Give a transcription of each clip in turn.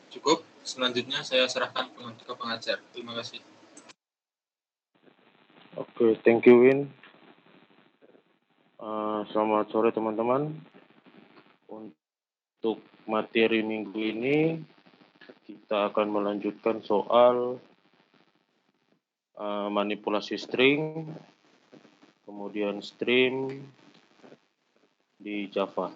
Cukup, selanjutnya saya serahkan ke pengajar. Terima kasih. Oke, thank you Win. Selamat sore teman-teman. Untuk materi minggu ini kita akan melanjutkan soal manipulasi string, kemudian stream di Java.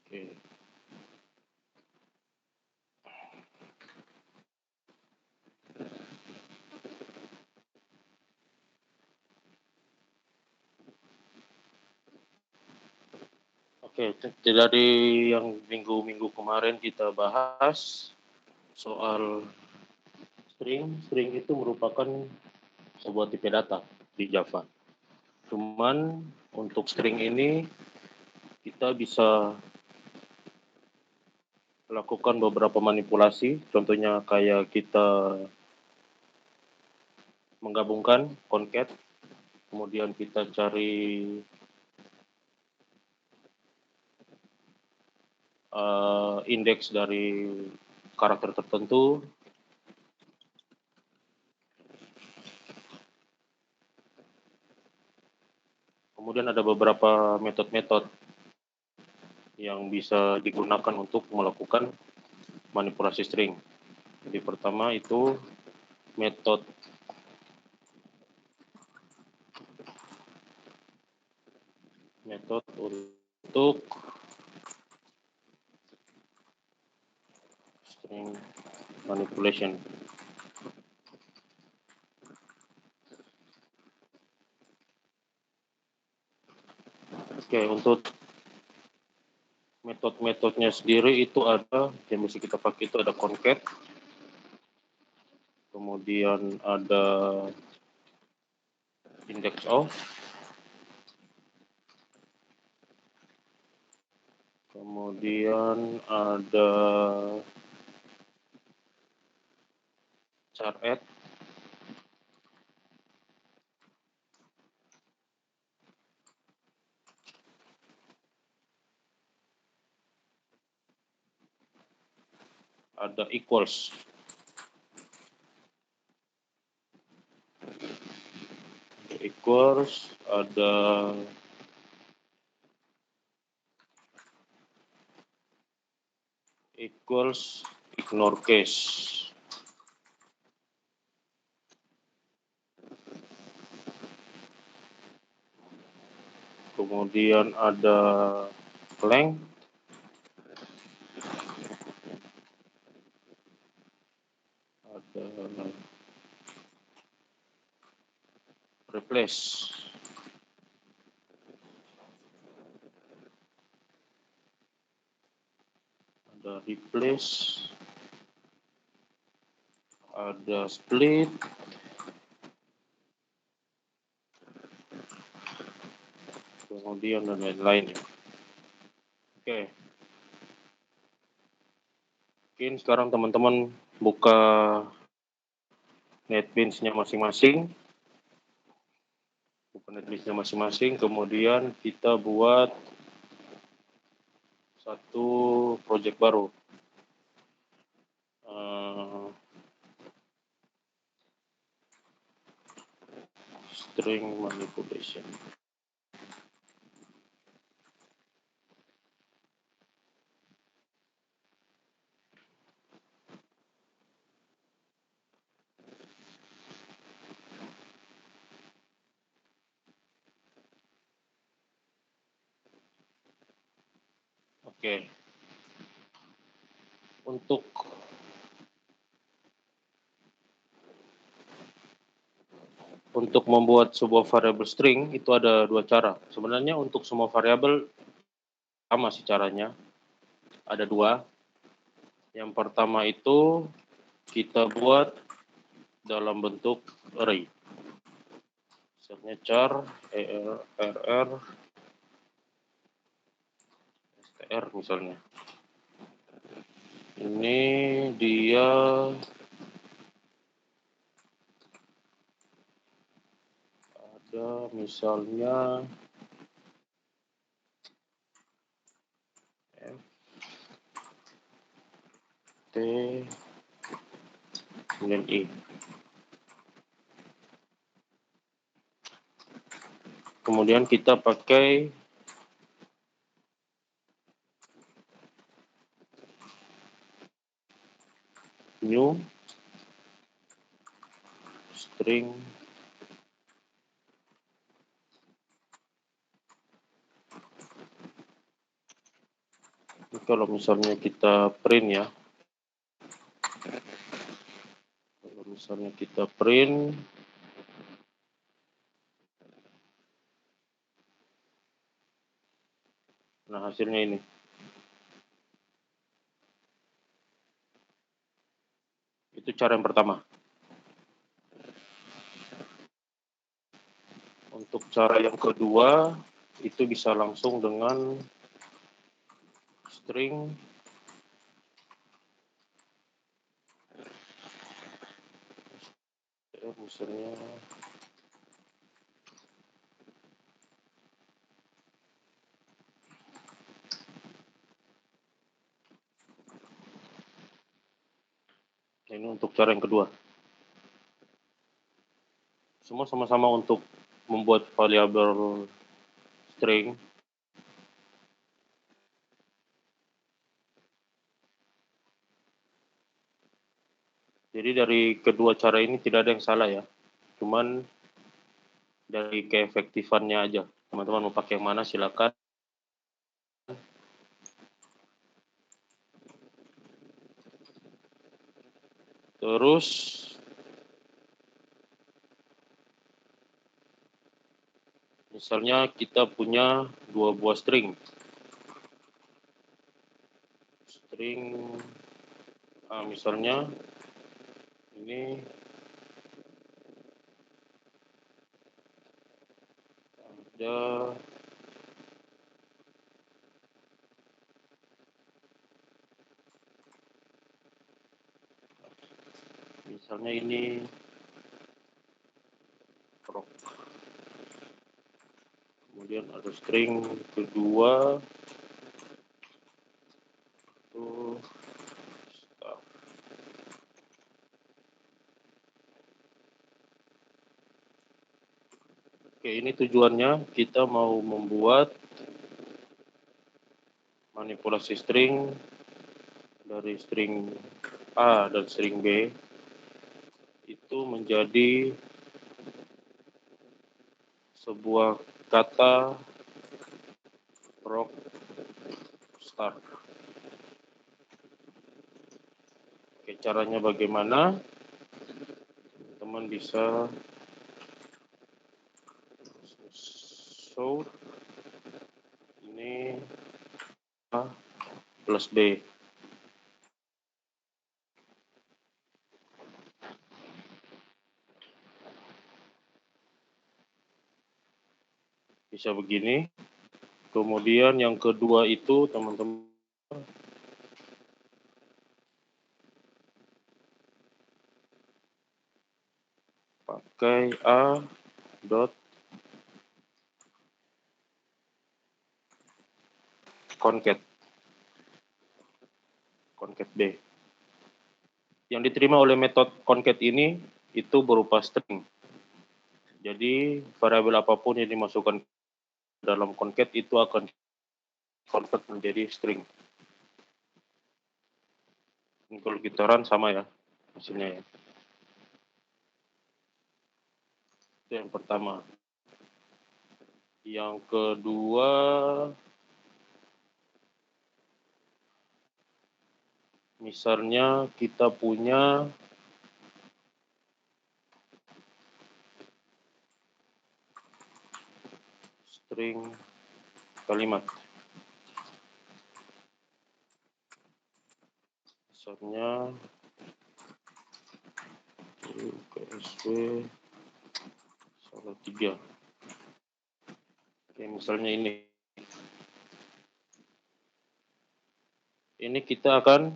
Oke. Oke, dari yang minggu-minggu kemarin kita bahas soal string. String itu merupakan sebuah tipe data di Java. Cuman untuk string ini kita bisa lakukan beberapa manipulasi, contohnya kayak kita menggabungkan concat, kemudian kita cari indeks dari karakter tertentu. Kemudian ada beberapa metode-metode yang bisa digunakan untuk melakukan manipulasi string. Jadi pertama itu metode untuk string manipulation. Oke, untuk metode-metodenya sendiri itu ada yang bisa kita pakai itu ada concat, kemudian ada index of, kemudian ada char add, ada equals. Ada ignore case. Kemudian ada length, ada replace, ada split, kemudian dan lain-lain. Oke. Mungkin sekarang teman-teman buka NetBeans-nya masing-masing. Kemudian kita buat satu project baru. String manipulation. Oke. Untuk membuat sebuah variabel string itu ada dua cara. Sebenarnya untuk semua variabel sama sih caranya. Ada dua. Yang pertama itu kita buat dalam bentuk array. Misalnya char, rr, str misalnya. Ini dia ada misalnya F, T, kemudian I. Kemudian kita pakai new string. Ini kalau misalnya kita print ya, kalau misalnya kita print, nah hasilnya ini. Itu cara yang pertama. Untuk cara yang kedua, itu bisa langsung dengan string ya, misalnya ini untuk cara yang kedua. Semua sama-sama untuk membuat variabel string. Jadi dari kedua cara ini tidak ada yang salah ya. Cuman dari keefektifannya aja. Teman-teman mau pakai yang mana silakan. Terus misalnya kita punya dua buah string. Misalnya ini ada misalnya ini rock. Kemudian ada string kedua itu staff. Oke, ini tujuannya kita mau membuat manipulasi string dari string A dan string B itu menjadi sebuah kata rock star. Oke, caranya bagaimana? Teman bisa show ini A plus B. Bisa begini. Kemudian yang kedua itu teman-teman pakai A dot concat B. Yang diterima oleh metode concat ini itu berupa string. Jadi variabel apapun yang dimasukkan dalam concat itu akan convert menjadi string. Ini kalau kita run sama ya hasilnya ya. Itu yang pertama. Yang kedua misalnya kita punya string kalimat. Misalnya UKSP salah 3. Oke, misalnya ini. Ini kita akan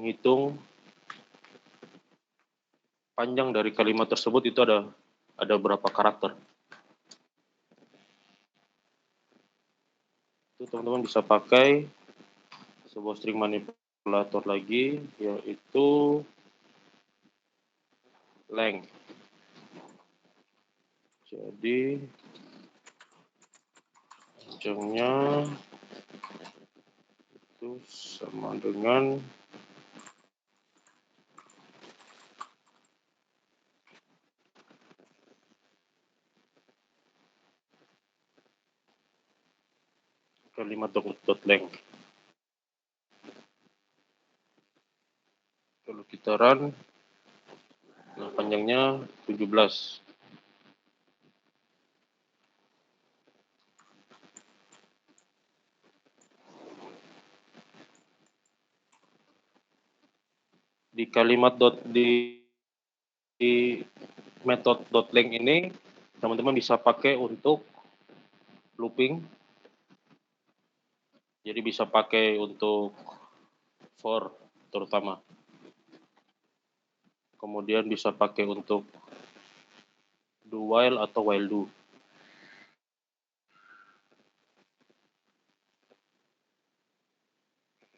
menghitung panjang dari kalimat tersebut itu ada berapa karakter. Itu teman-teman bisa pakai sebuah string manipulator lagi, yaitu length. Jadi panjangnya itu sama dengan kalimat .length. Kalau kita run, nah panjangnya 17. Di kalimat di method .length ini teman-teman bisa pakai untuk looping. Jadi bisa pakai untuk for terutama. Kemudian bisa pakai untuk do while atau while do.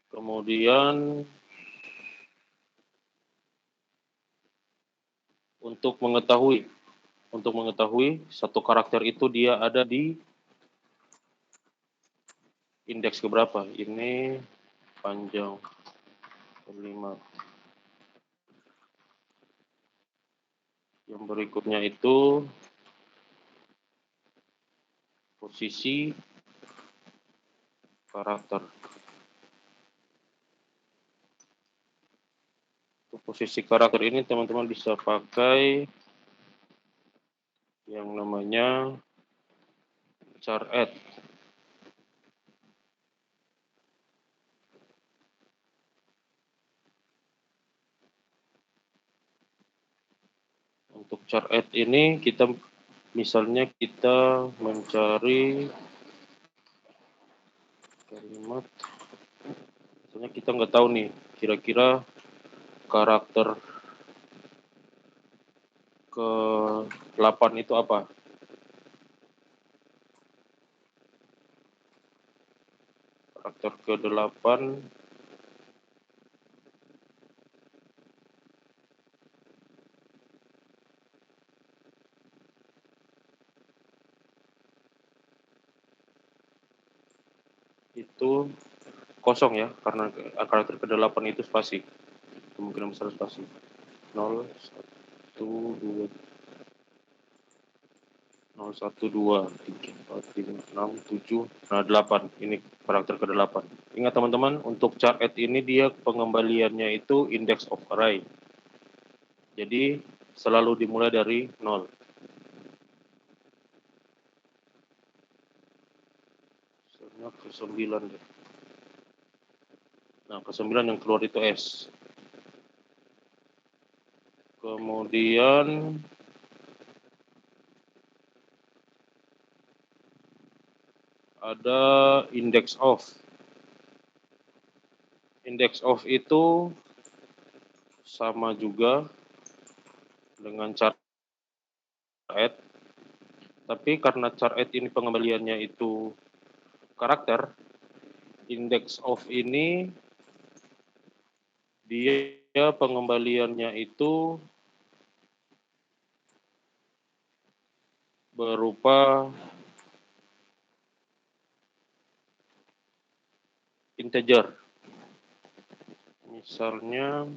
Kemudian untuk mengetahui satu karakter itu dia ada di indeks keberapa. Ini panjang 5. Yang berikutnya itu posisi karakter. Untuk posisi karakter ini teman-teman bisa pakai yang namanya char add. Untuk char add ini misalnya kita mencari kalimat, misalnya kita nggak tahu nih kira-kira karakter ke-8 itu apa. Karakter ke-8 itu kosong ya, karena karakter ke-8 itu spasi. Kemungkinan besar spasi. 0, 1, 2, 0, 1, 2, 3, 4, 5, 6, 7, nah 8. Ini karakter ke-8. Ingat teman-teman, untuk char add ini dia pengembaliannya itu index of array. Jadi selalu dimulai dari 0. Misalnya ke-9 deh. Nah, ke-9 yang keluar itu S. Kemudian ada index of. Index of itu sama juga dengan char add. Tapi karena char add ini pengembaliannya itu karakter, index of ini dia pengembaliannya itu berupa integer. Misalnya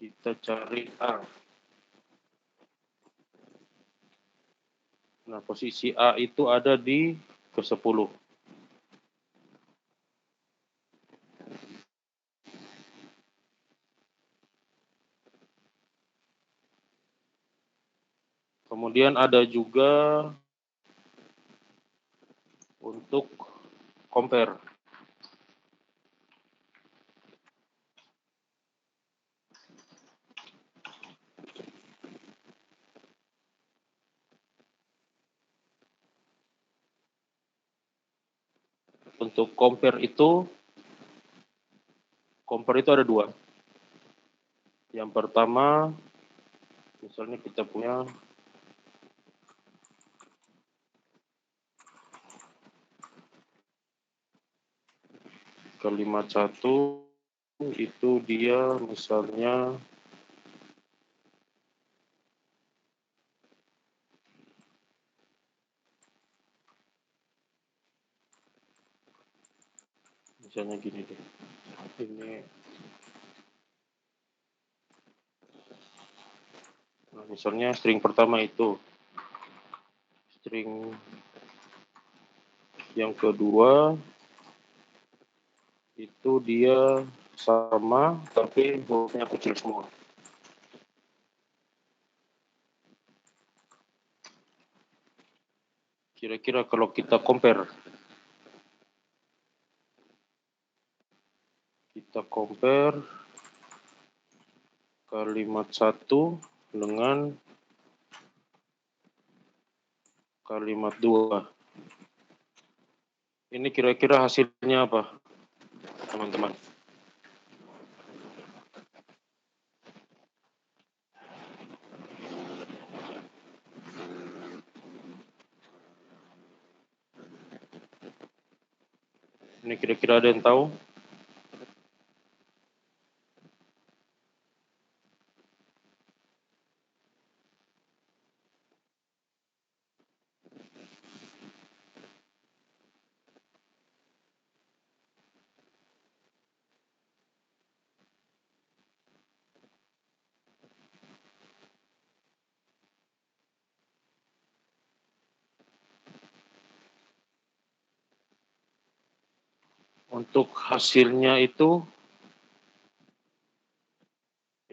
kita cari A. Nah, posisi A itu ada di ke-10. Kemudian ada juga untuk compare. Untuk compare itu Compare itu ada dua. Yang pertama, misalnya kita punya kalimat satu, itu dia misalnya gini deh. Ini nah, misalnya string pertama itu, string yang kedua itu dia sama tapi hurufnya kecil semua. Kira-kira kalau kita compare kalimat satu dengan kalimat dua. Ini kira-kira hasilnya apa, teman-teman? Ini kira-kira ada yang tahu? Untuk hasilnya itu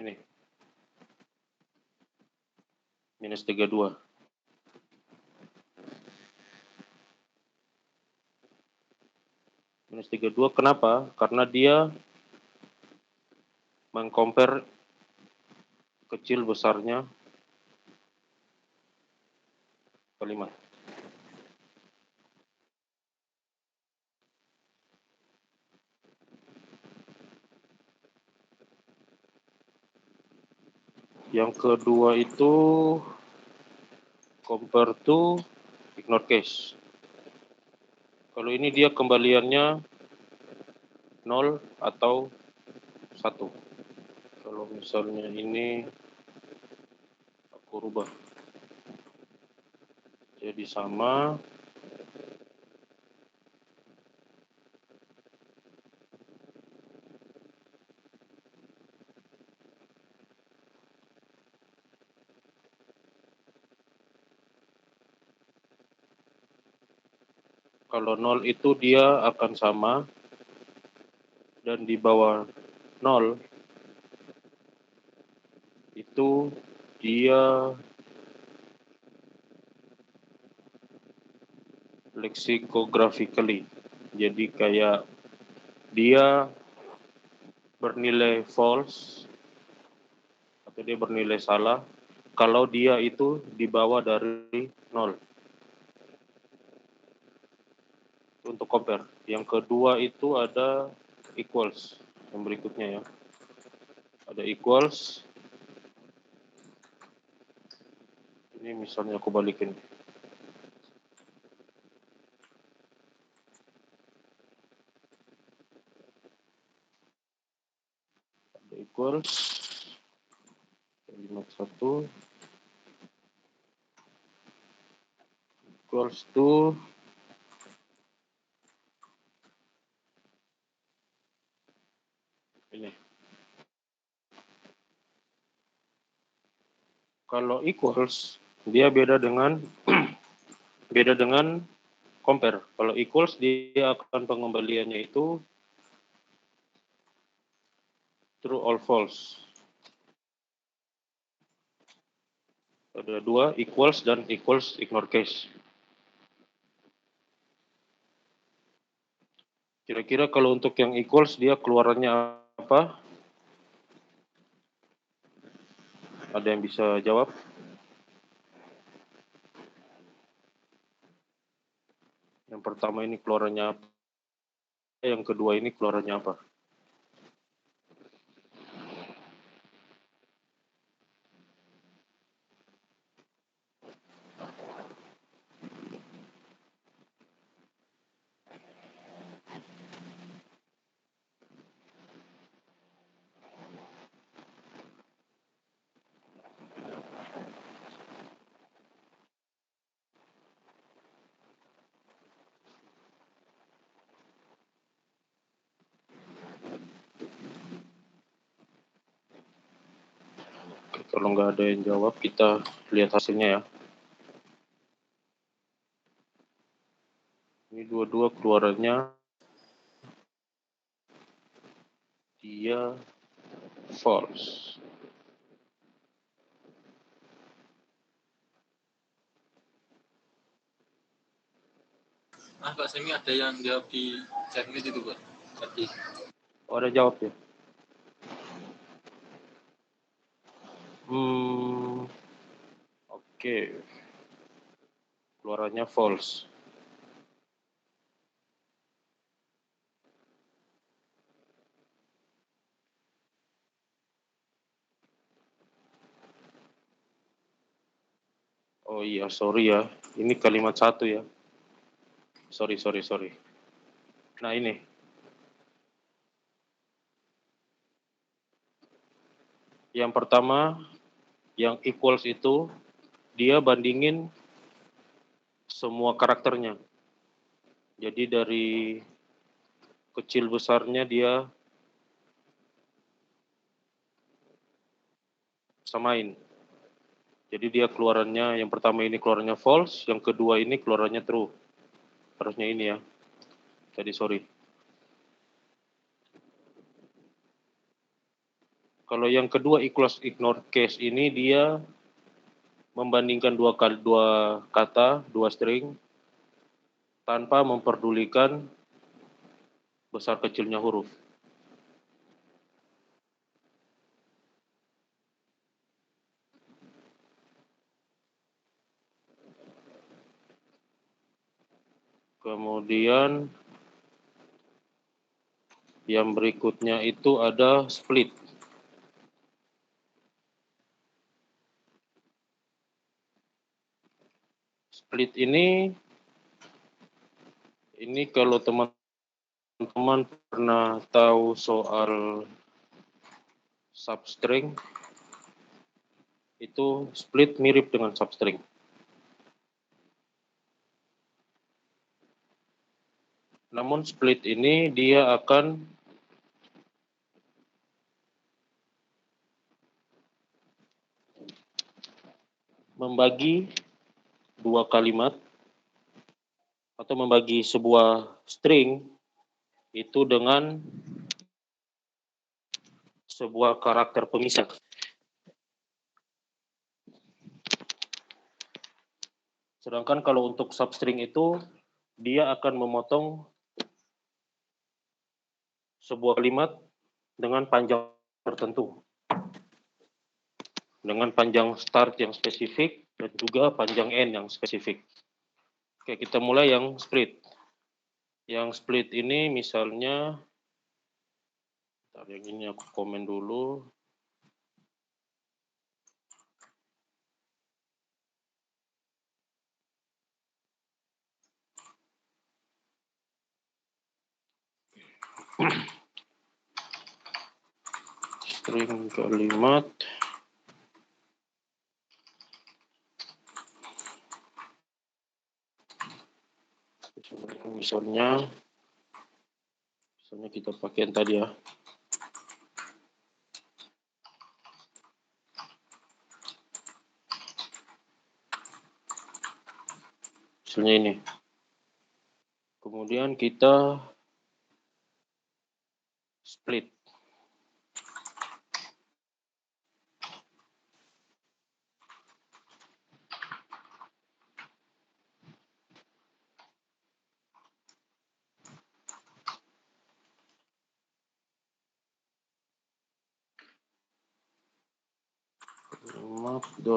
ini minus 32. Minus 32 kenapa? Karena dia mengcompare kecil besarnya kalimat. Yang kedua itu compare to ignore case. Kalau ini dia kembaliannya 0 atau 1. Kalau misalnya ini aku rubah jadi sama. Kalau 0 itu dia akan sama, dan di bawah 0 itu dia lexicographically. Jadi kayak dia bernilai false atau dia bernilai salah kalau dia itu di bawah dari 0. Untuk compare. Yang kedua itu ada equals. Yang berikutnya ya. Ada equals. Ini misalnya aku balikin. Ada equals. Kalimat satu. Equals to ini. Kalau equals dia beda dengan compare. Kalau equals dia akan pengembaliannya itu true or false. Ada dua, equals dan equals ignore case. Kira-kira kalau untuk yang equals dia keluarannya apa? Ada yang bisa jawab? Yang pertama ini keluarannya apa? Yang kedua ini keluarannya apa? Kalau nggak ada yang jawab, kita lihat hasilnya ya. Ini dua-dua keluarannya dia false. Pak Semi ada yang jawab di chatnya itu Pak tadi. Oh, ada jawab ya? Oke. Keluarannya false. Oh iya, sorry ya. Ini kalimat satu ya. Sorry. Nah ini. Yang pertama, yang equals itu, dia bandingin semua karakternya. Jadi dari kecil besarnya dia samain. Jadi dia keluarannya, yang pertama ini keluarannya false, yang kedua ini keluarannya true. Harusnya ini ya. Jadi sorry. Kalau yang kedua equals ignore case ini dia membandingkan dua kata, dua string tanpa memperdulikan besar kecilnya huruf. Kemudian yang berikutnya itu ada split. Split ini kalau teman-teman pernah tahu soal substring, itu split mirip dengan substring. Namun split ini dia akan membagi dua kalimat atau membagi sebuah string itu dengan sebuah karakter pemisah. Sedangkan kalau untuk substring itu dia akan memotong sebuah kalimat dengan panjang tertentu. Dengan panjang start yang spesifik dan juga panjang end yang spesifik. Oke, kita mulai yang split. Yang split ini misalnya, yang ini aku komen dulu. String kalimat. Misalnya kita pakai yang tadi ya. Misalnya ini. Kemudian kita split.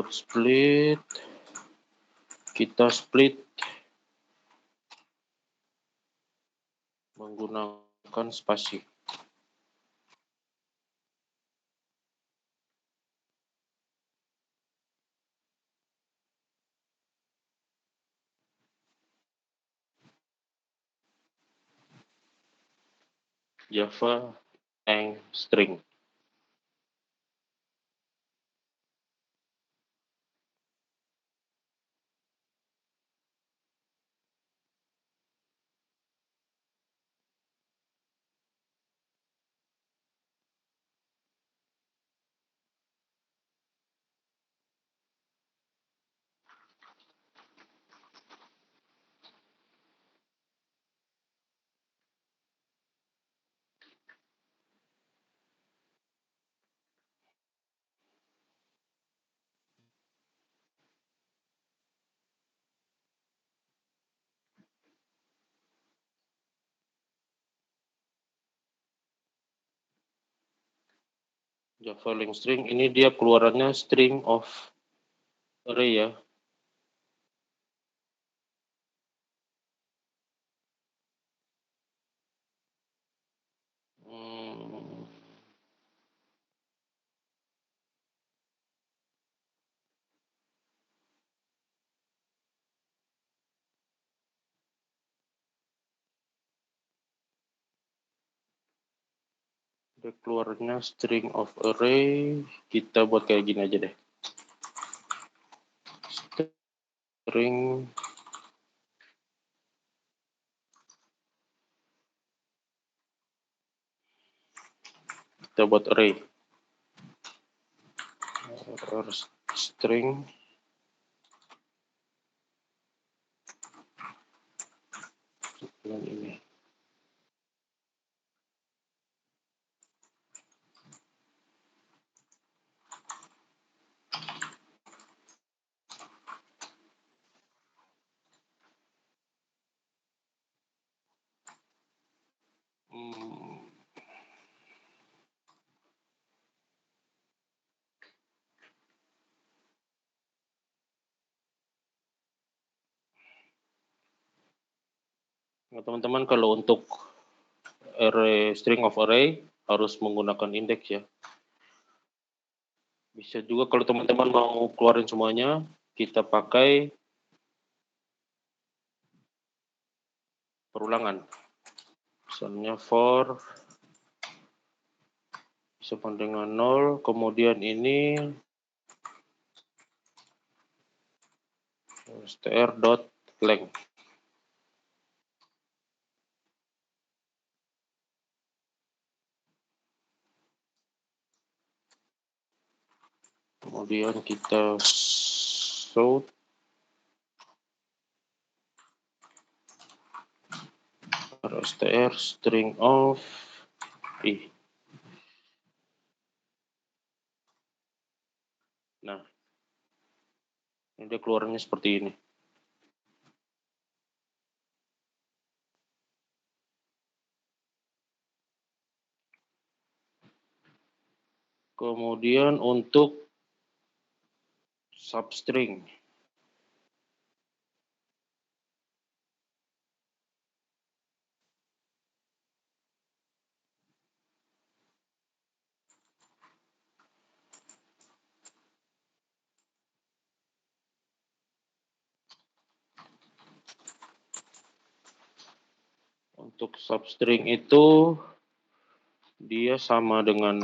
Split, kita split menggunakan spasi. Java Lang string. Java link string ini dia keluarannya string of array ya. Dia keluarnya string of array, kita buat kayak gini aja deh. String kita buat array. String dengan ini. Nah, teman-teman, kalau untuk array string of array harus menggunakan indeks ya. Bisa juga kalau teman-teman mau keluarin semuanya, kita pakai perulangan. Misalnya for sama dengan 0, kemudian ini str.length. Kemudian kita show str string of i. Nah, ini dia keluarannya seperti ini. Kemudian untuk substring. Untuk substring itu dia sama dengan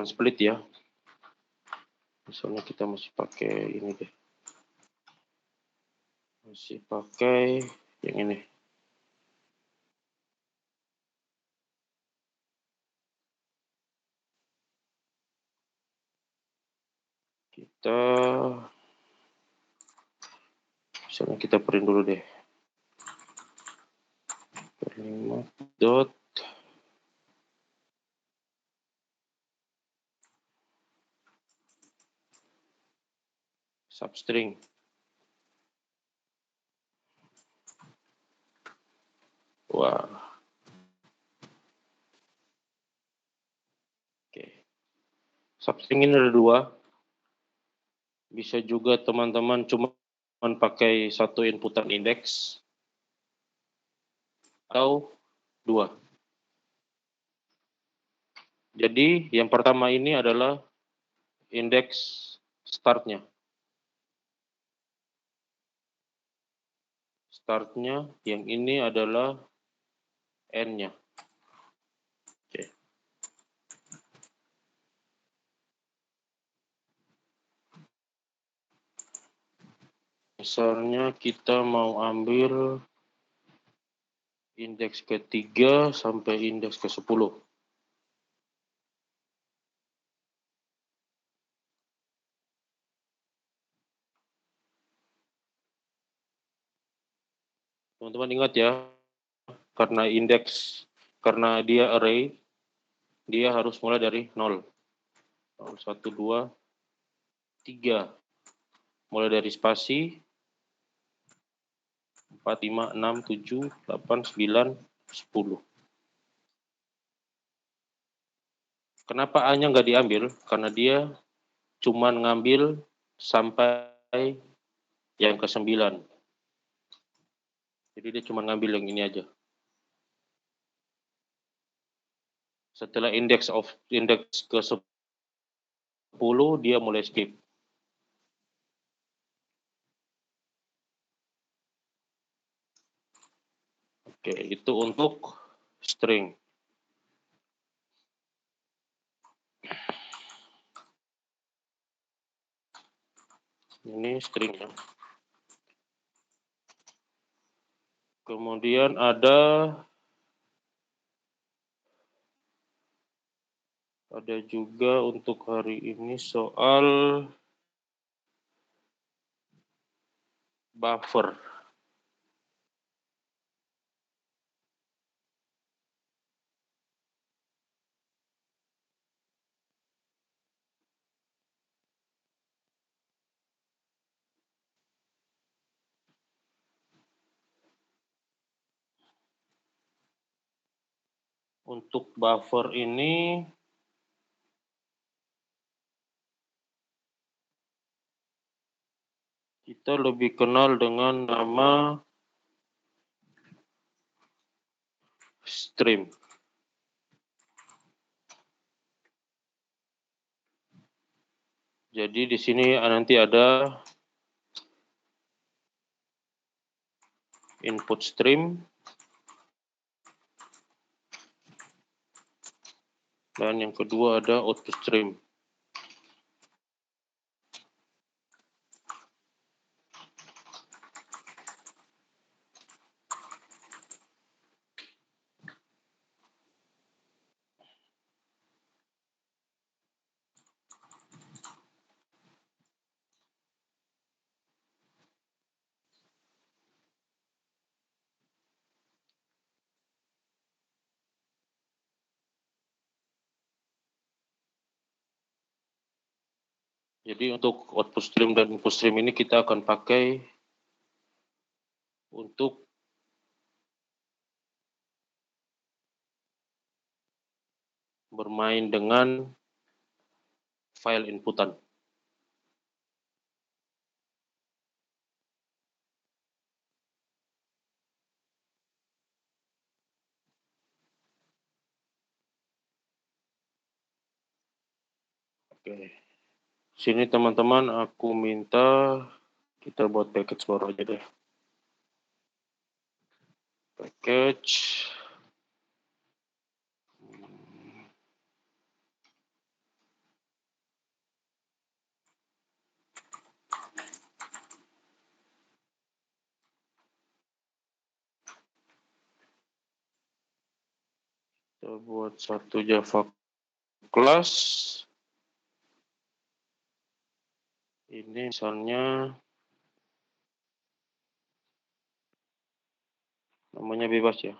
split ya. Misalnya kita masih pakai ini deh. Masih pakai yang ini. Kita misalnya kita print dulu deh. Print dot substring. Wah. Oke. Substring ini ada dua. Bisa juga teman-teman cuma pakai satu inputan indeks atau dua. Jadi yang pertama ini adalah indeks startnya. Startnya yang ini adalah n-nya. Oke. Misalnya kita mau ambil indeks ke-3 sampai indeks ke-10. Teman-teman ingat ya, karena dia array, dia harus mulai dari 0. 0, 1, 2, 3. Mulai dari spasi, 4, 5, 6, 7, 8, 9, 10. Kenapa A-nya nggak diambil? Karena dia cuma ngambil sampai yang ke-9. Jadi dia cuma ngambil yang ini aja. Setelah indeks ke-10 dia mulai skip. Oke, itu untuk string. Ini stringnya. Kemudian ada juga untuk hari ini soal buffer. Untuk buffer ini kita lebih kenal dengan nama stream. Jadi di sini nanti ada input stream dan yang kedua ada output stream. Jadi untuk output stream dan input stream ini kita akan pakai untuk bermain dengan file inputan. Oke. Sini teman-teman aku minta kita buat package baru aja deh. Package. Kita buat satu Java class. Ini misalnya namanya bebas ya.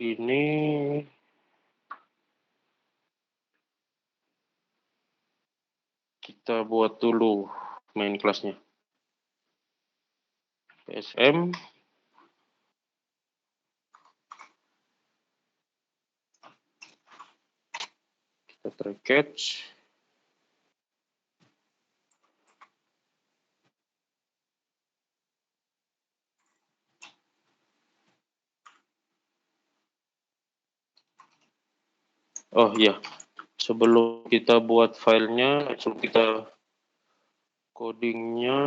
Ini kita buat dulu main kelasnya. PSM. Kita try catch. Oh iya, sebelum kita buat filenya, langsung kita codingnya.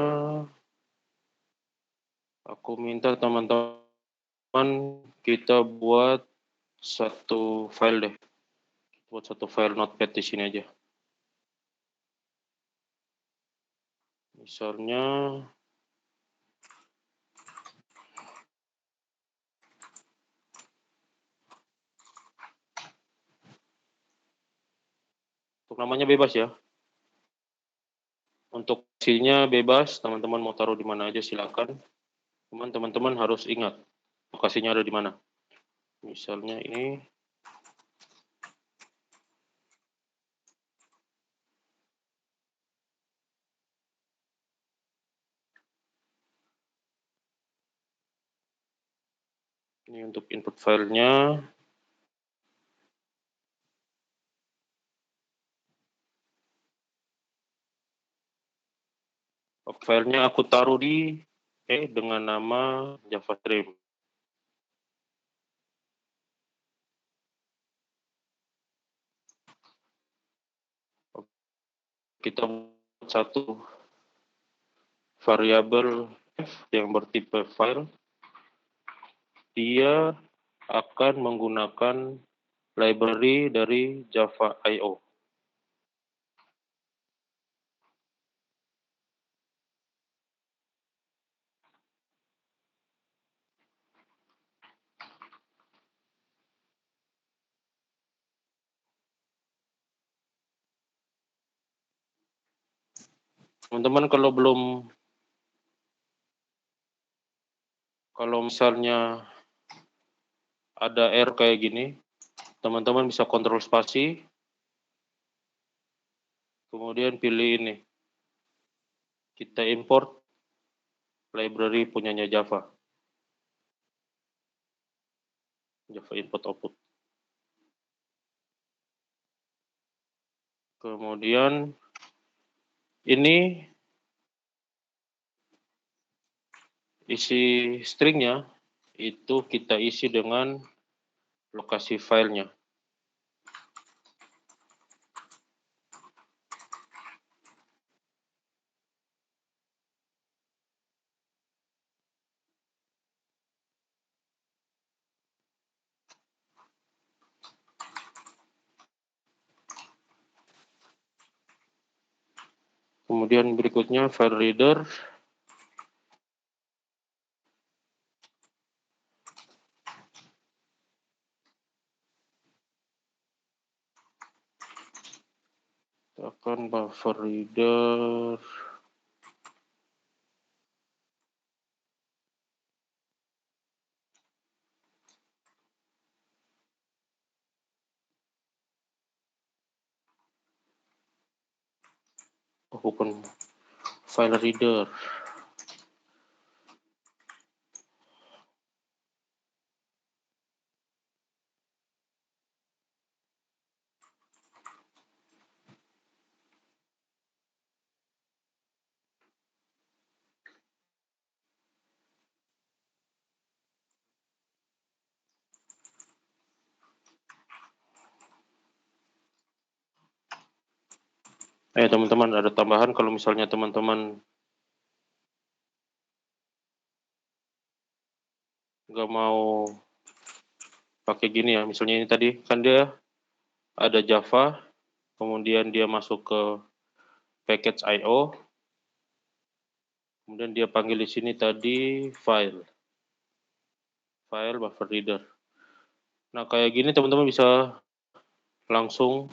Aku minta teman-teman kita buat satu file deh. Buat satu file notepad di sini aja. Misalnya untuk namanya bebas ya. Untuk isinya bebas, teman-teman mau taruh di mana aja silakan. Cuman teman-teman harus ingat lokasinya ada di mana. Misalnya ini untuk input filenya. Filenya aku taruh di dengan nama JavaStream. Kita buat satu variabel f yang bertipe file. Dia akan menggunakan library dari Java I/O. Teman-teman kalau misalnya ada error kayak gini, teman-teman bisa kontrol spasi, kemudian pilih ini. Kita import library punyanya Java. Java input output. Kemudian ini isi stringnya itu kita isi dengan lokasi filenya. Kemudian berikutnya file reader. Akan buffer reader. Oh, bukan file reader. Teman-teman ada tambahan kalau misalnya teman-teman nggak mau pakai gini ya, misalnya ini tadi kan dia ada Java, kemudian dia masuk ke package I/O, kemudian dia panggil di sini tadi file buffer reader. Nah kayak gini teman-teman bisa langsung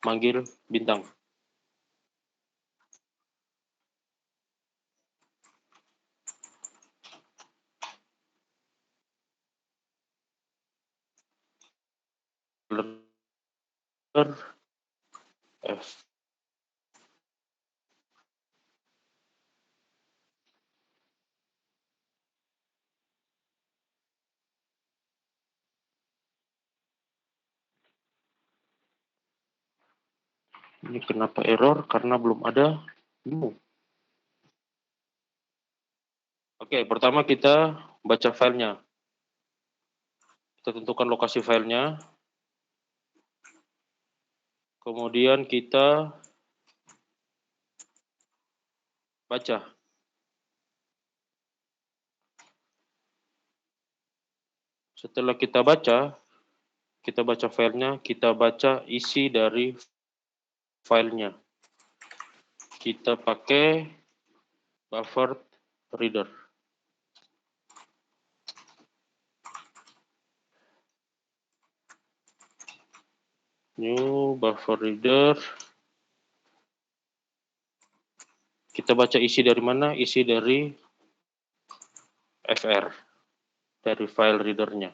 manggil bintang. F. Ini kenapa error? Karena belum ada menu. Oke, pertama kita baca filenya. Kita tentukan lokasi filenya. Kemudian kita baca. Setelah kita baca filenya, kita baca isi dari filenya. Kita pakai buffer reader. New buffer reader. Kita baca isi dari mana? Isi dari FR, dari file readernya.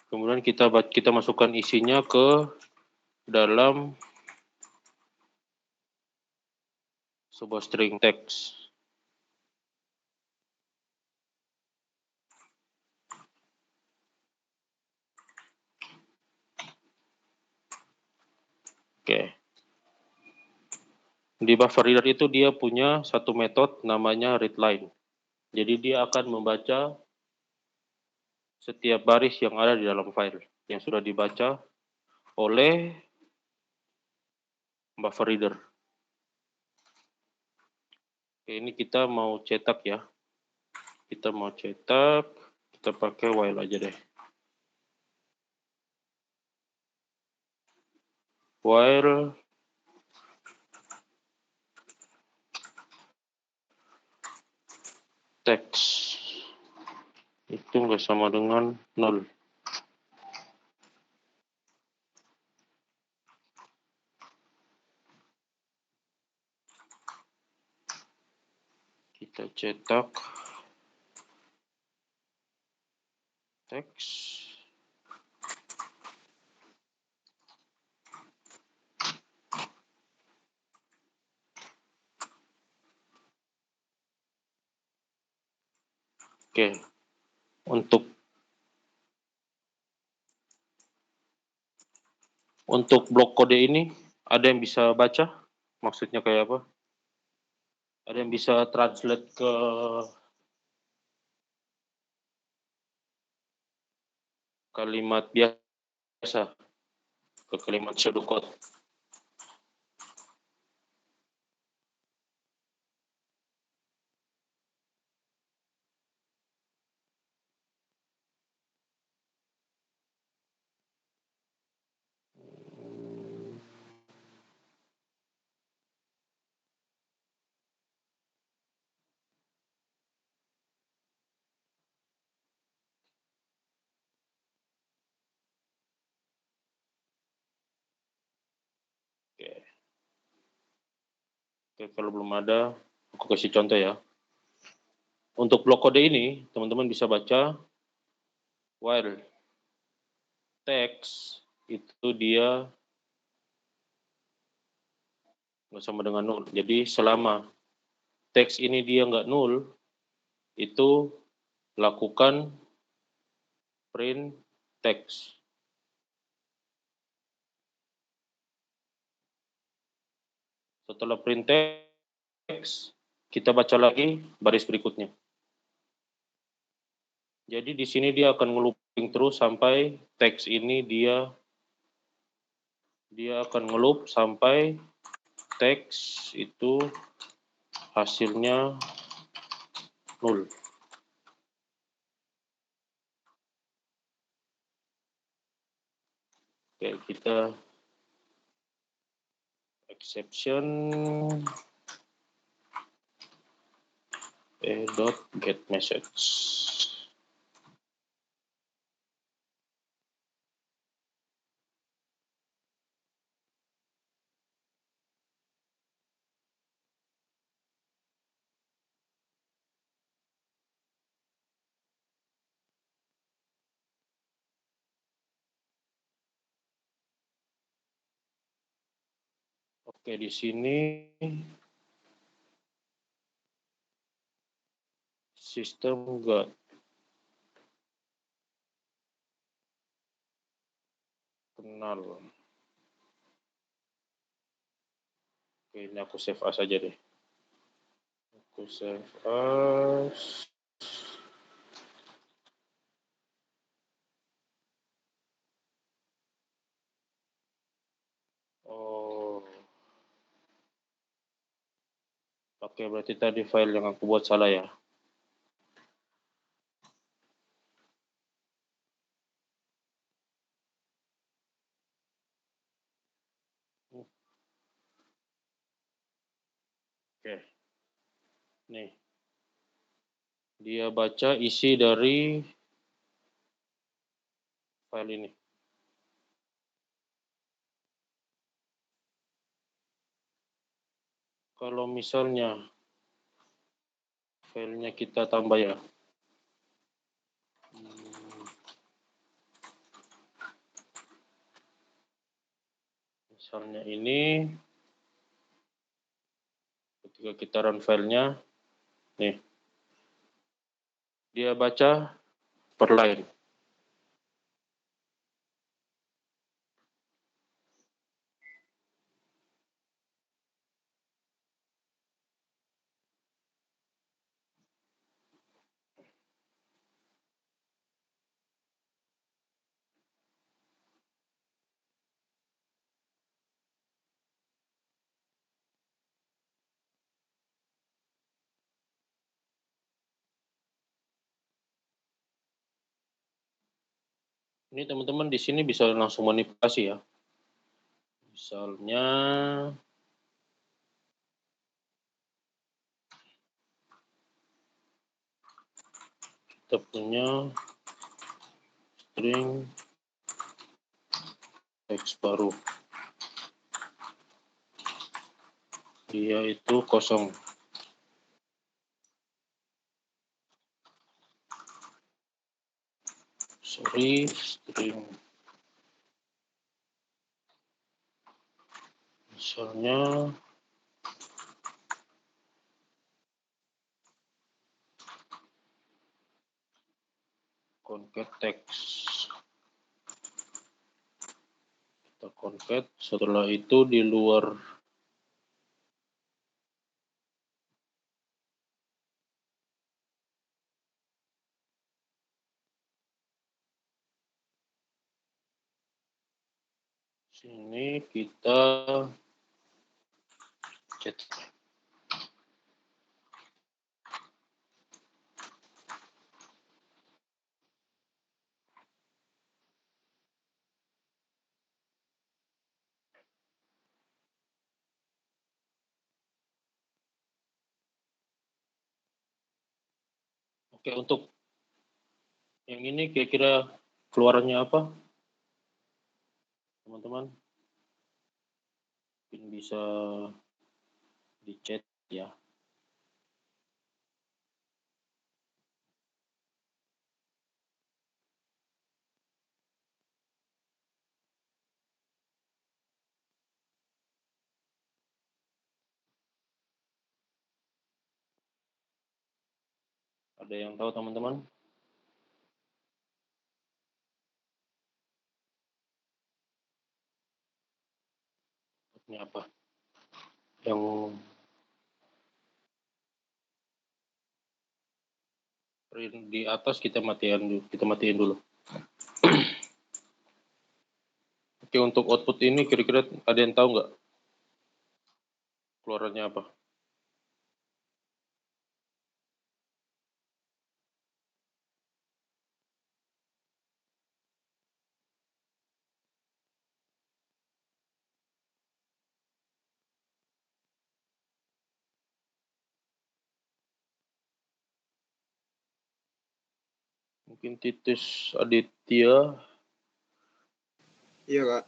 Kemudian kita masukkan isinya ke dalam sebuah string text. Oke. Di buffer reader itu dia punya satu metode namanya readline. Jadi dia akan membaca setiap baris yang ada di dalam file yang sudah dibaca oleh buffer reader. Oke, ini kita mau cetak ya. Kita mau cetak, kita pakai while aja deh. While text itu nggak sama dengan 0. Kita cetak teks. Oke, untuk blok kode ini ada yang bisa baca? Maksudnya kayak apa? Ada yang bisa translate ke kalimat biasa, ke kalimat pseudocode. Oke. Oke, kalau belum ada, aku kasih contoh ya. Untuk blok kode ini, teman-teman bisa baca while text itu dia nggak sama dengan 0. Jadi selama teks ini dia nggak 0, itu lakukan print text. Setelah print text, kita baca lagi baris berikutnya. Jadi di sini dia akan ngelooping terus sampai teks ini dia akan ngeloop sampai teks itu hasilnya 0. Oke, kita exception dot get message. Oke, di sini sistem nggak kenal. Oke, ini aku save as aja deh. Aku save as. Oh. Oke, berarti tadi file yang aku buat salah ya. Oke. Nih. Dia baca isi dari file ini. Kalau misalnya filenya kita tambah ya. Misalnya ini, ketika kita run filenya, nih, dia baca per line. Ini teman-teman di sini bisa langsung manipulasi ya. Misalnya kita punya string teks baru. Dia itu kosong. Sorry, string. Misalnya concat text. Kita concat, setelah itu di luar sini kita chat. Oke, untuk yang ini kira-kira keluarannya apa, teman-teman? Mungkin bisa di chat ya. Ada yang tahu, teman-teman? Ini apa? Yang print di atas kita matiin dulu. Oke, untuk output ini kira-kira ada yang tahu nggak keluarannya apa? Mungkin Titus Aditya. Iya, Kak.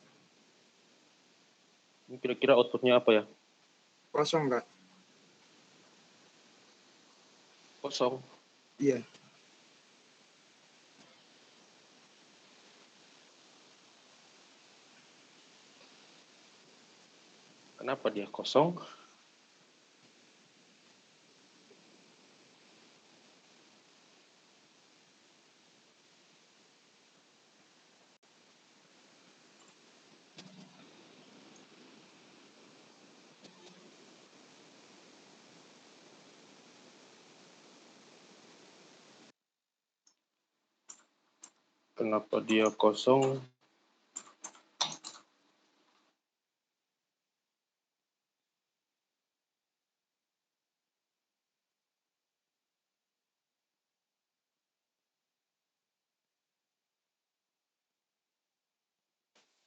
Ini kira-kira outputnya apa ya? Kosong, Kak. Kosong. Iya. Kenapa dia kosong? Kenapa dia kosong?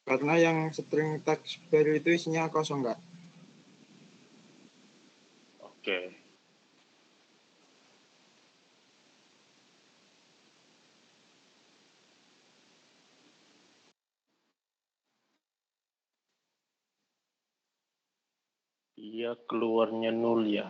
Karena yang string text value itu isinya kosong, Kak. Oke. Iya, keluarnya 0 ya.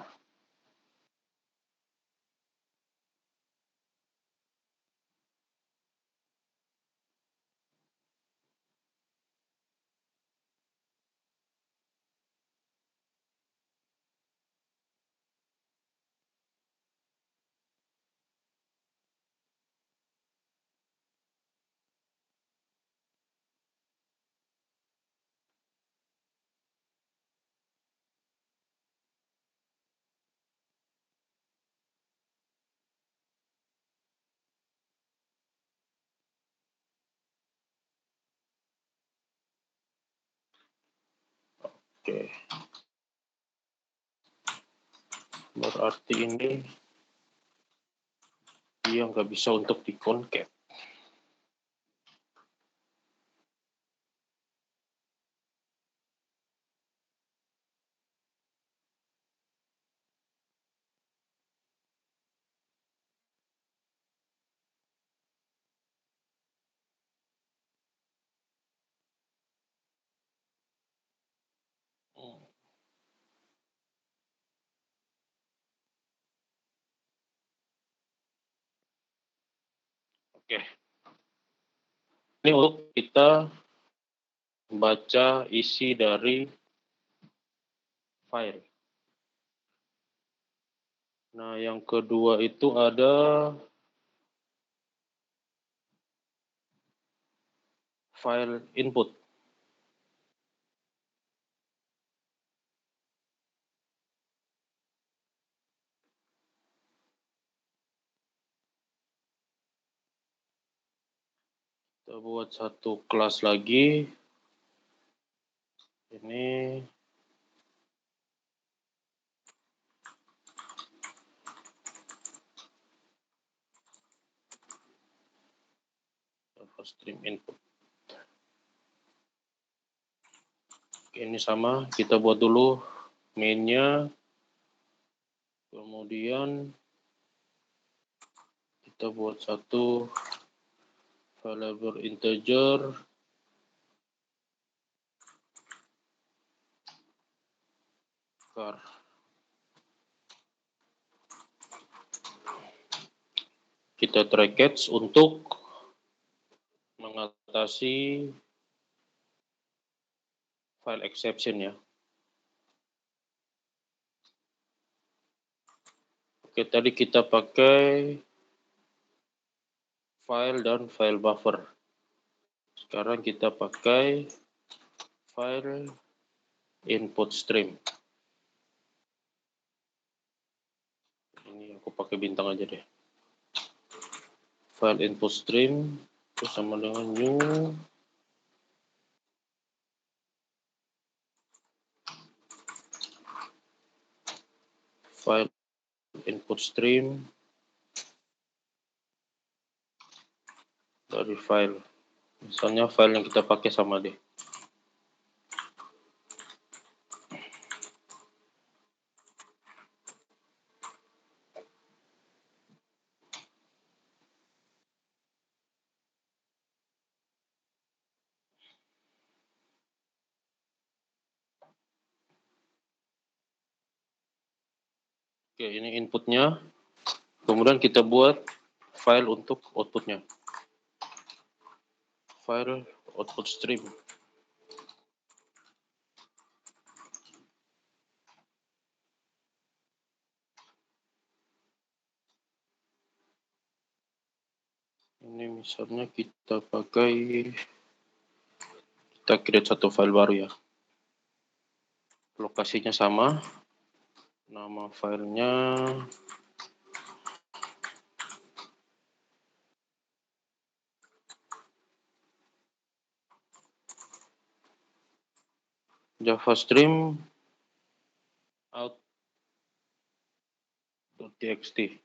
Oke. Berarti ini dia nggak bisa untuk di-concat. Oke. Ini untuk kita baca isi dari file. Nah, yang kedua itu ada file input. Kita buat satu kelas lagi. Ini stream input. Oke, ini sama, kita buat dulu mainnya, kemudian kita buat satu variable integer var. Kita try catch untuk mengatasi file exception ya. Oke, tadi kita pakai file dan file buffer. Sekarang kita pakai file input stream. Ini aku pakai bintang aja deh. File input stream itu sama dengan new file input stream dari file. Misalnya file yang kita pakai sama deh. Oke, ini inputnya. Kemudian kita buat file untuk outputnya. File output stream. Ini misalnya kita create satu file baru ya. Lokasinya sama. Nama filenya JavaStream out.txt.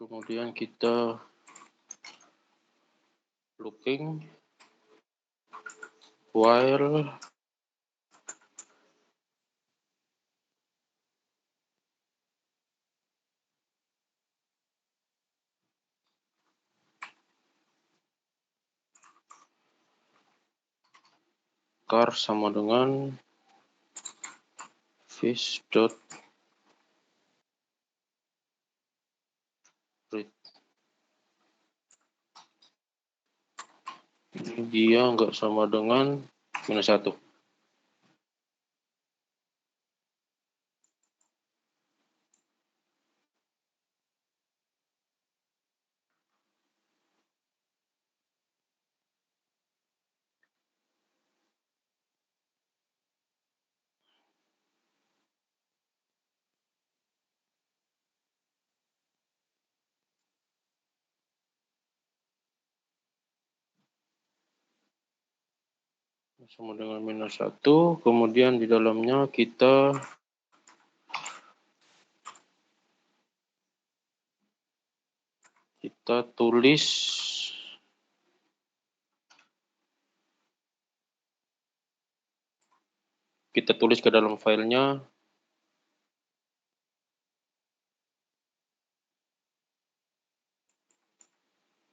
Kemudian kita looking while car sama dengan fish dot read. Dia nggak sama dengan -1. Sama dengan -1, kemudian di dalamnya kita tulis ke dalam filenya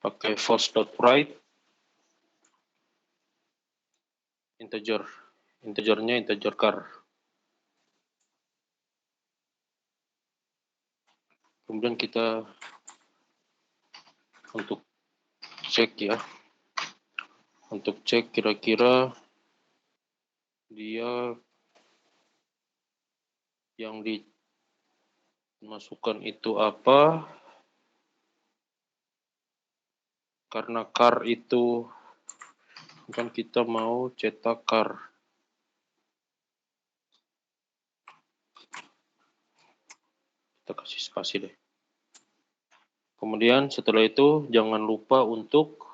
pakai false.write integernya integer car. Kemudian kita untuk cek kira-kira dia yang dimasukkan itu apa, karena car itu kan kita mau cetak car. Kita kasih spasi deh. Kemudian setelah itu jangan lupa untuk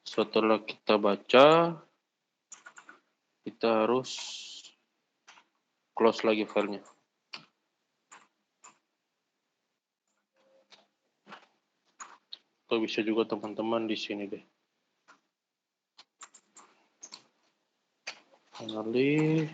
setelah kita baca, kita harus close lagi filenya. Atau bisa juga teman-teman di sini deh. Finally,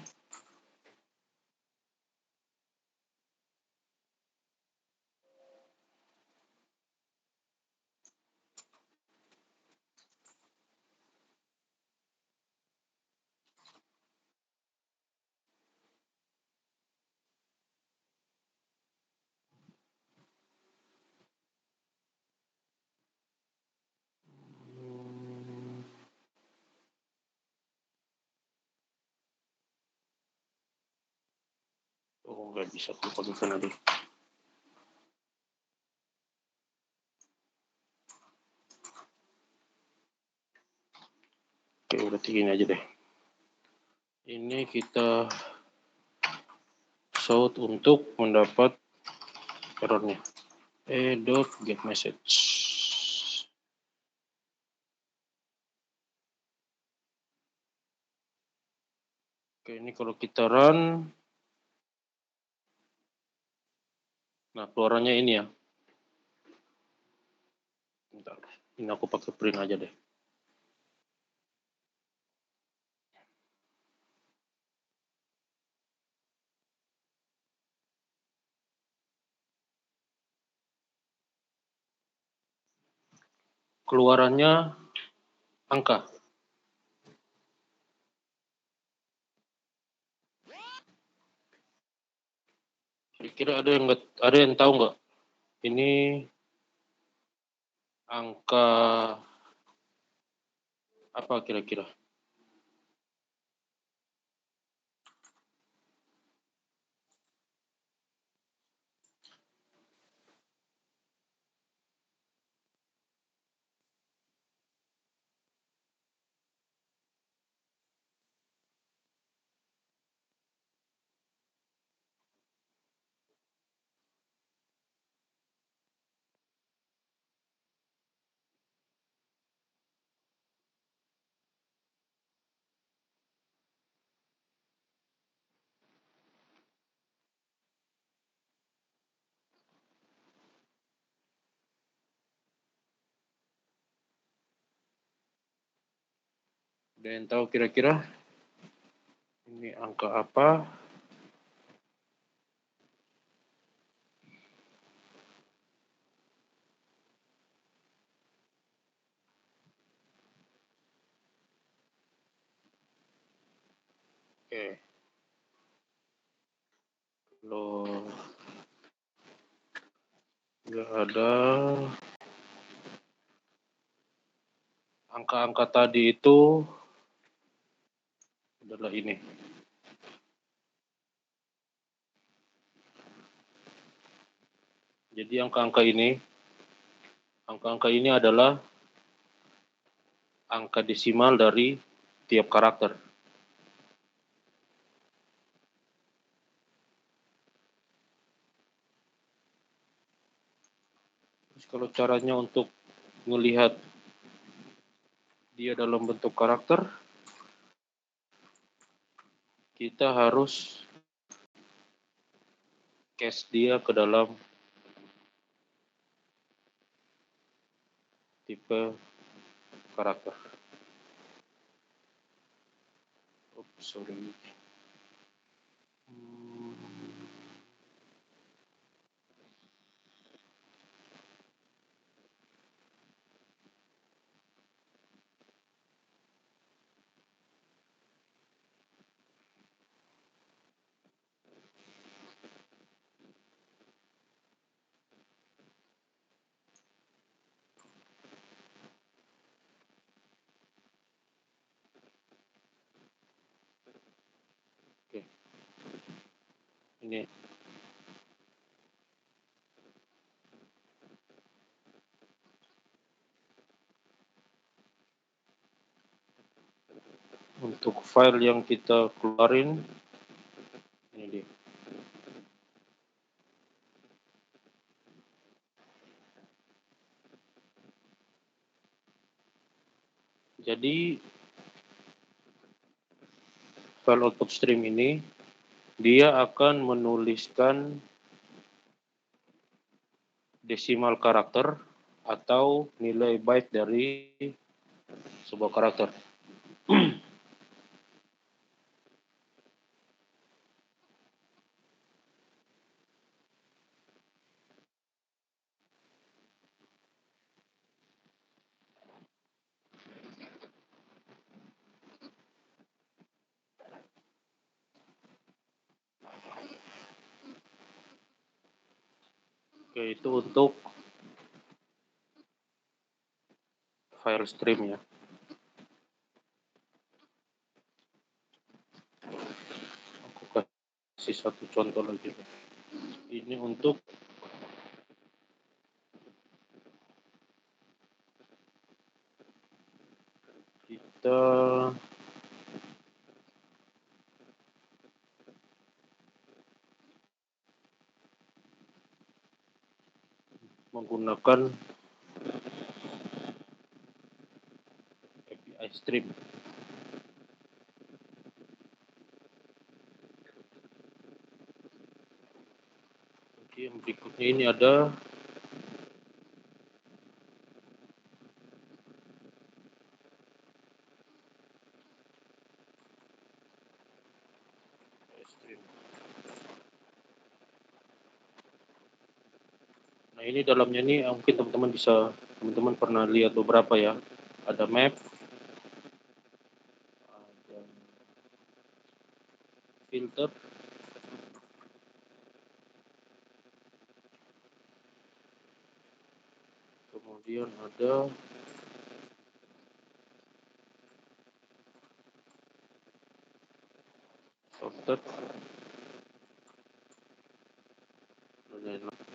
nggak bisa lupa di sana deh. Oke, berarti gini aja deh. Ini kita shout untuk mendapat errornya. .getMessage. Oke, ini kalau kita run, nah keluarannya ini ya. Bentar, ini aku pakai print aja deh. Keluarannya angka. Kira-kira ada yang tahu nggak? Ini angka apa kira-kira? Ada yang tahu kira-kira ini angka apa? Oke. Kalau nggak ada angka-angka tadi itu adalah ini. Jadi angka-angka ini adalah angka desimal dari tiap karakter. Terus kalau caranya untuk melihat dia dalam bentuk karakter, kita harus cast dia ke dalam tipe karakter. Oops, sorry. Oke. Ini untuk file yang kita keluarin, ini dia. Jadi file output stream ini dia akan menuliskan desimal karakter atau nilai byte dari sebuah karakter. Oke, itu untuk file stream ya. Aku kasih satu contoh lagi. Ini untuk kita menggunakan API stream. Oke, yang berikutnya ini ada stream. Nah, ini dalamnya nih mungkin teman-teman pernah lihat beberapa ya. Ada map, ada filter, kemudian ada sorted, dan lain-lain.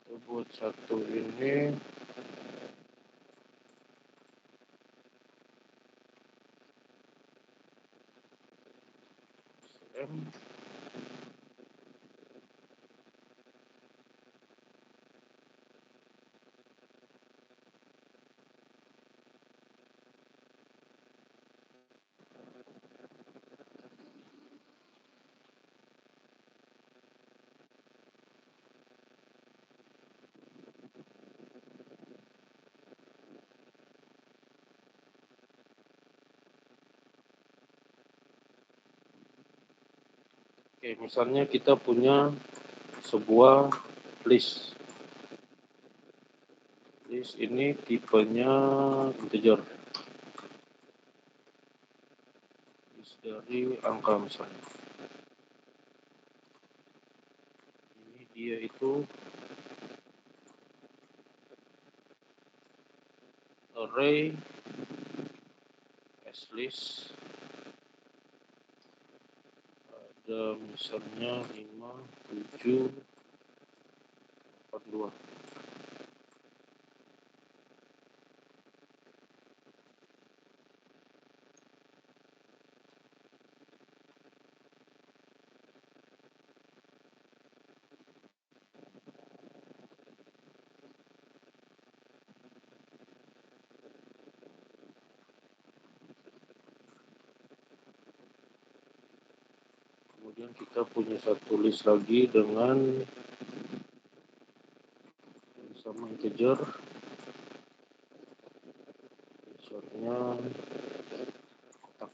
Kita buat satu ini. Oke, misalnya kita punya sebuah list. List ini tipenya integer. List dari angka misalnya. Ini dia itu array as list. Ada misalnya 5, 7, 42. Kemudian kita punya satu list lagi dengan sama integer. Misalnya kotak.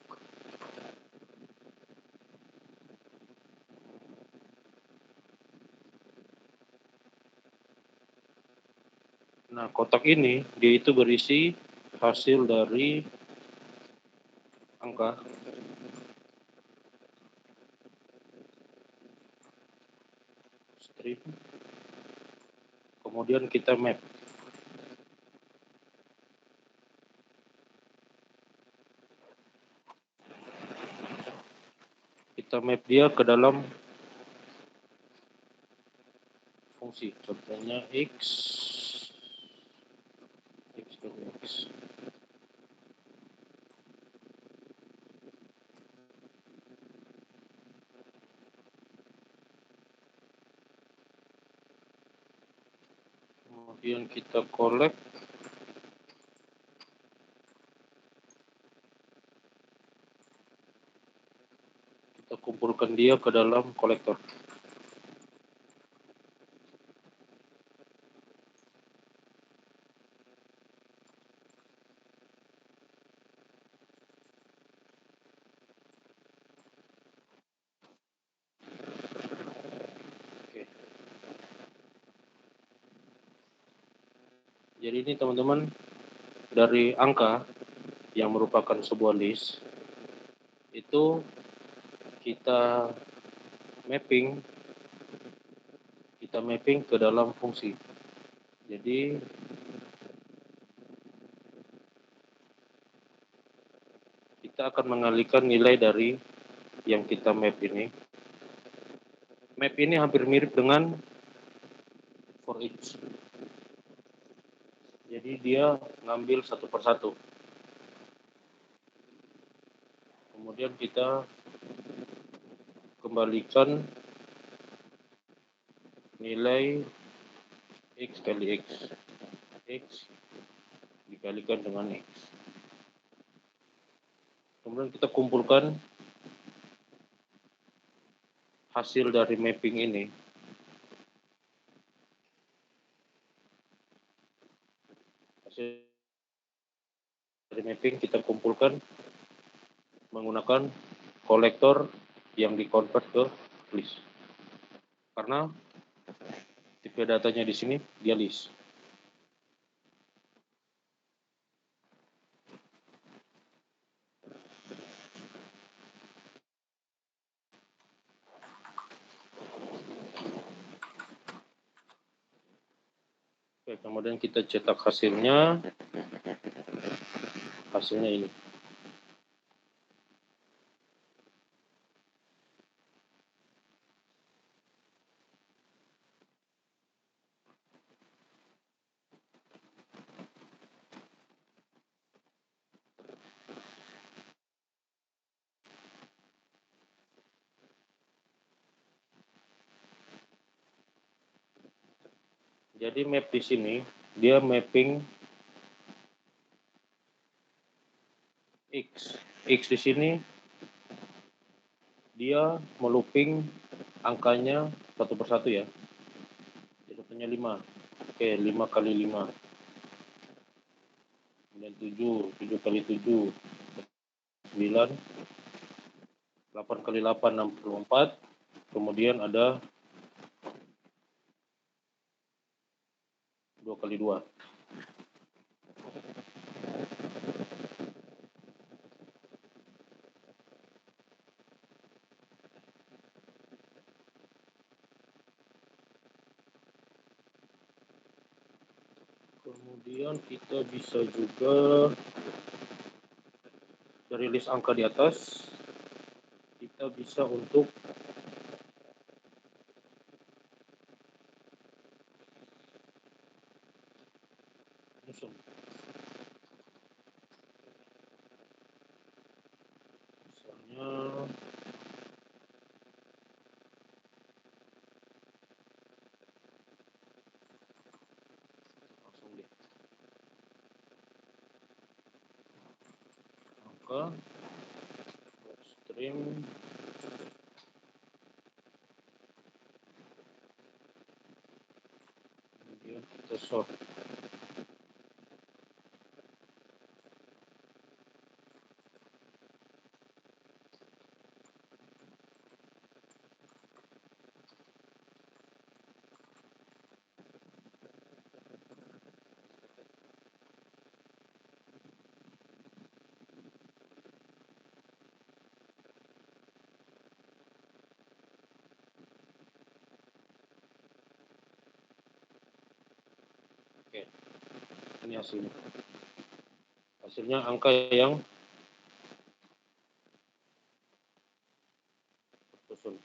Nah, kotak ini dia itu berisi hasil dari angka string. Kemudian kita map. Kita map dia ke dalam fungsi. Contohnya x dan x. Kemudian kita collect. Kita kumpulkan dia ke dalam kolektor. Oke. Jadi ini teman-teman, dari angka yang merupakan sebuah list itu kita mapping ke dalam fungsi. Jadi kita akan mengalihkan nilai dari yang kita map ini. Map ini hampir mirip dengan for each. Jadi dia ngambil satu persatu. Kemudian kita kembalikan nilai x kali x. X dikalikan dengan x. Kemudian kita kumpulkan hasil dari mapping ini. Hasil dari mapping kita kumpulkan menggunakan kolektor yang dikonvert ke list. Karena tipe datanya di sini dia list. Oke, kemudian kita cetak hasilnya ini. Jadi map di sini dia mapping x. X di sini dia melooping angkanya satu persatu ya. Jadi punya 5. Oke, 5 kali 5. Kemudian 7, 7 kali 7, 9, 8 kali 8, 64, kemudian ada 2 kali 2. Kemudian kita bisa juga dari list angka di atas, kita bisa untuk menyusun. Misalnya langsung deh angka string kemudian kita sort. Oke, ini hasilnya. Hasilnya angka yang tersusun.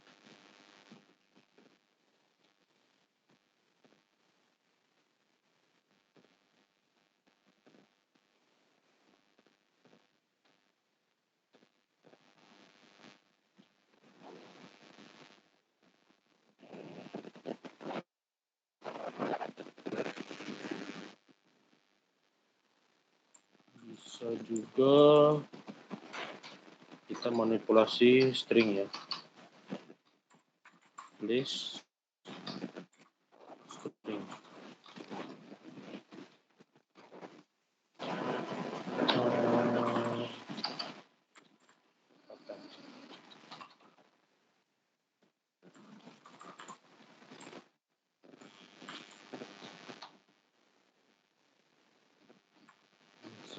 Bisa juga kita manipulasi string ya. List string.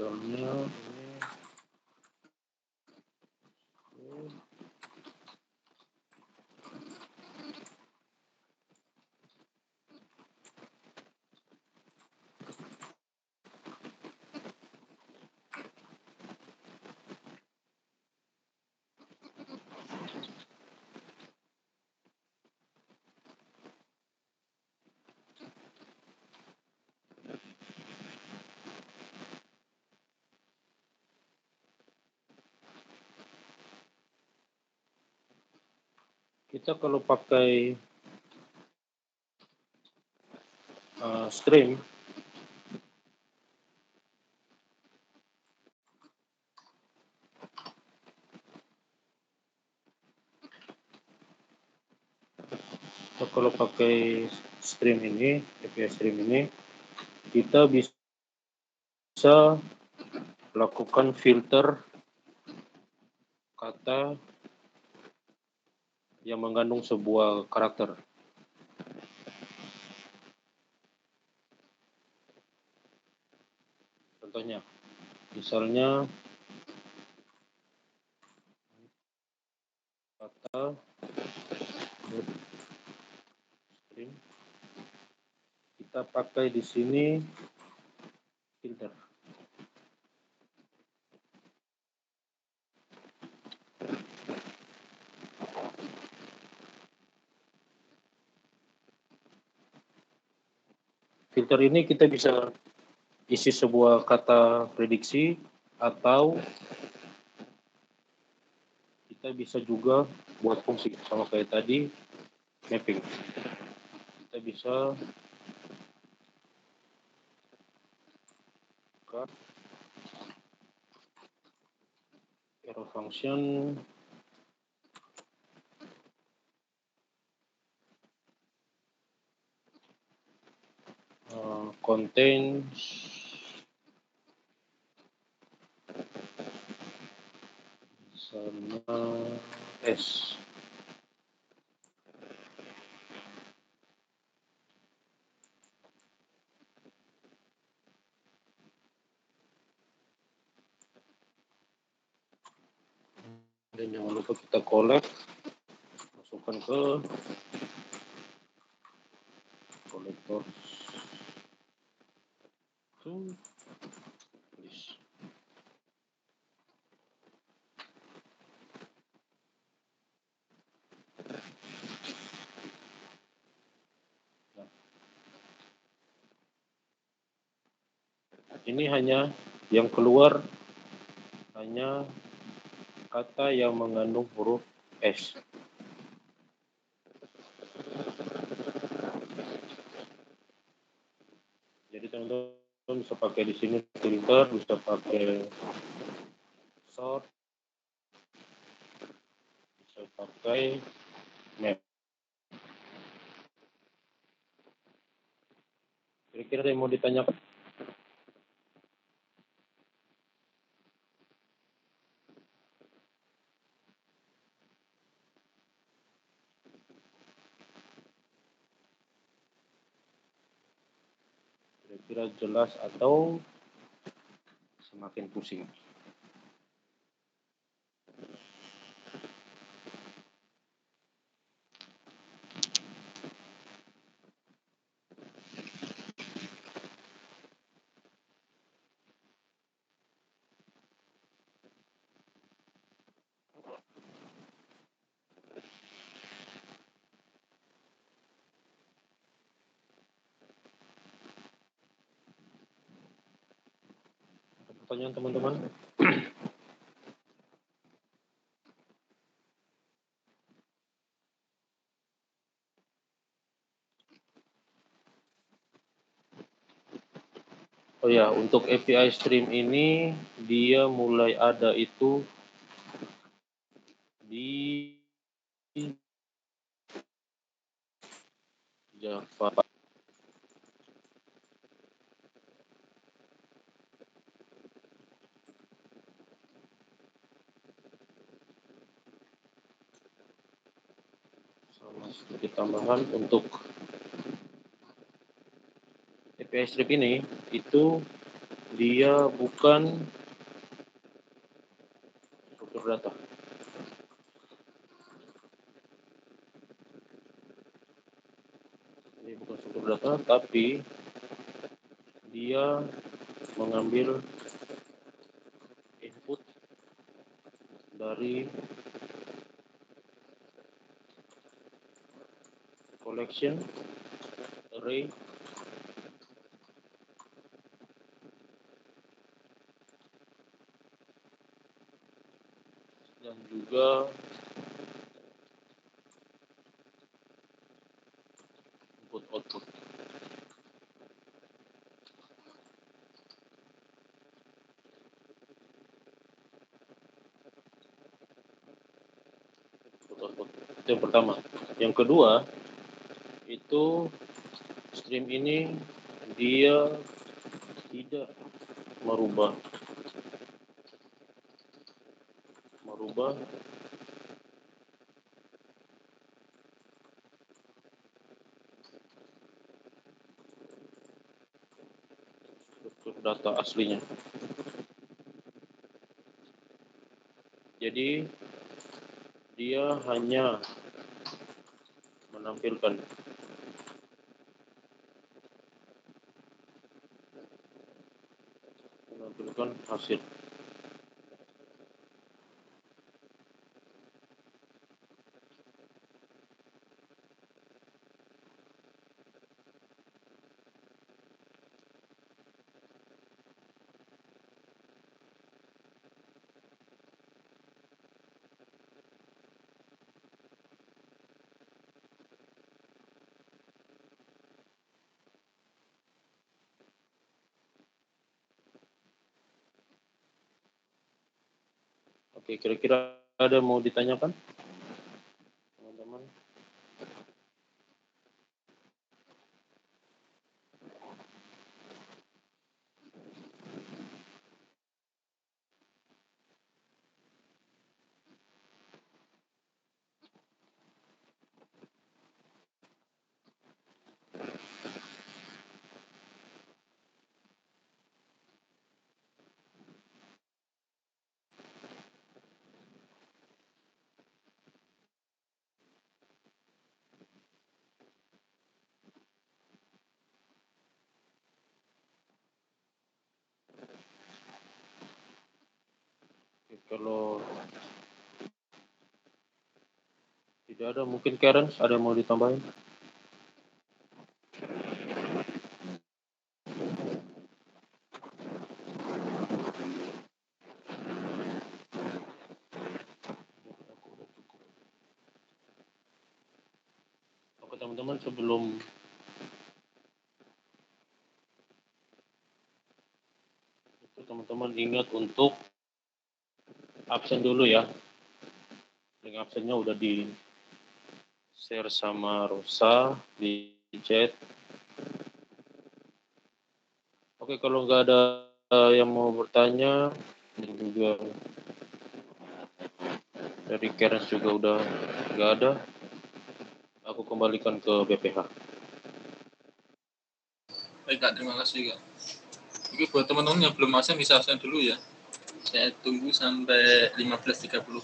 Misalnya ini kita kalau pakai string kalau pakai stream ini, API stream ini, kita bisa lakukan filter kata yang mengandung sebuah karakter. Contohnya, misalnya kata string, kita pakai di sini filter. Filter ini kita bisa isi sebuah kata prediksi atau kita bisa juga buat fungsi sama kayak tadi mapping. Kita bisa ke arrow function contains misalnya s. Dan jangan lupa kita collect, masukkan ke kolektor. Ini hanya yang keluar hanya kata yang mengandung huruf S. Jadi teman-teman bisa pakai di sini filter, bisa pakai sort, bisa pakai map. Kira-kira ada yang mau ditanyakan? Kira-kira jelas atau semakin pusing? Ada pertanyaan teman-teman? Oh ya, untuk API Stream ini dia mulai ada itu di Java. Sama sedikit tambahan untuk API Stream ini, itu dia bukan struktur data. Ini bukan struktur data, tapi dia mengambil input dari collection, array, dan juga input output. Itu yang pertama. Yang kedua, itu stream ini dia tidak merubah struktur data aslinya. Jadi dia hanya menampilkan hasil. Oke, kira-kira ada mau ditanyakan, teman-teman? Kalau tidak ada, mungkin Karen ada yang mau ditambahin? Oke teman-teman, sebelum itu teman-teman ingat untuk absen dulu ya. Link absennya udah di share sama Rosa di chat. Oke, kalau nggak ada yang mau bertanya, dan juga dari Karen juga udah nggak ada, aku kembalikan ke BPH. Baik Kak, terima kasih Kak. Oke, buat teman-teman yang belum absen bisa absen dulu ya. Saya tunggu sampai 15.30.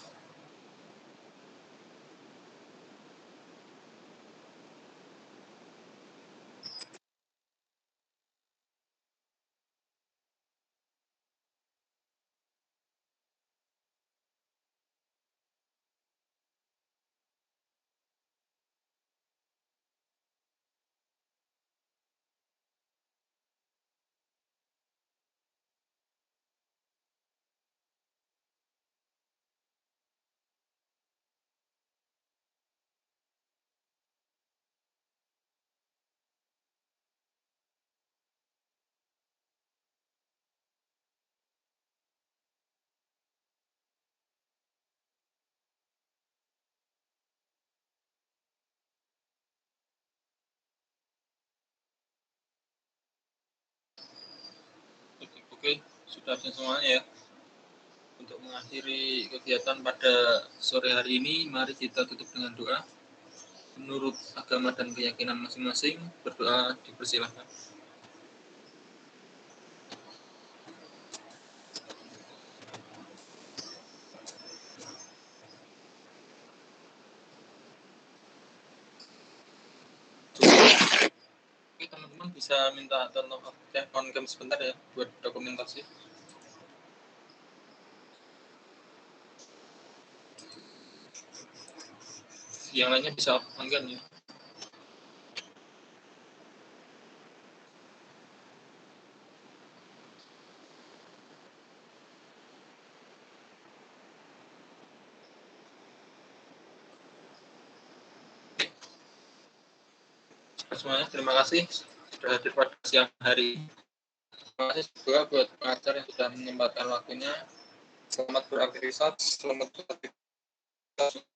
Oke, sudah absen semuanya ya. Untuk mengakhiri kegiatan pada sore hari ini, mari kita tutup dengan doa. Menurut agama dan keyakinan masing-masing, berdoa dipersilahkan. Oke, teman-teman bisa minta turn on cam sebentar ya, buat dokumentasi. Yang lainnya bisa on cam ya. Semuanya, terima kasih sudah hadir pada siang hari. Terima kasih juga buat pengajar yang sudah menyempatkan waktunya. Selamat beraktivitas, selamat beraktivitas.